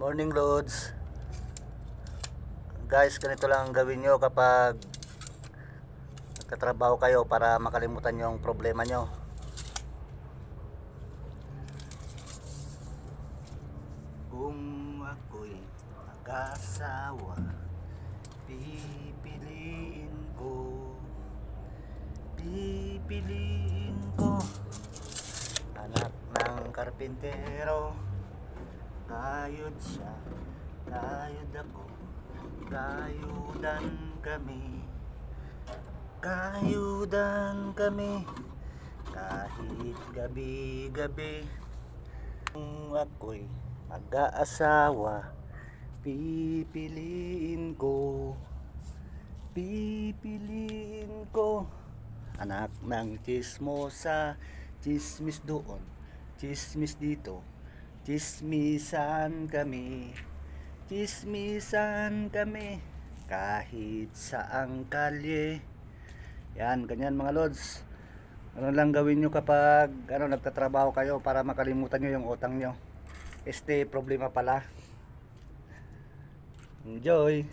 Morning loads. Guys, ganito lang ang gawin nyo kapag nagtatrabaho kayo para makalimutan yung problema nyo. Kung ako'y mag-asawa, pipiliin ko anak ng karpintero. Kayod siya, kayod ako, kayudan kami kahit gabi-gabi. Kung ako'y mag-aasawa, pipiliin ko anak ng chismosa, chismis doon, chismis dito, chismisan kami kahit saang kalye. Yan, ganyan mga lods. Ano lang gawin nyo kapag nagtatrabaho kayo para makalimutan nyo yung utang nyo. Problema pala. Enjoy!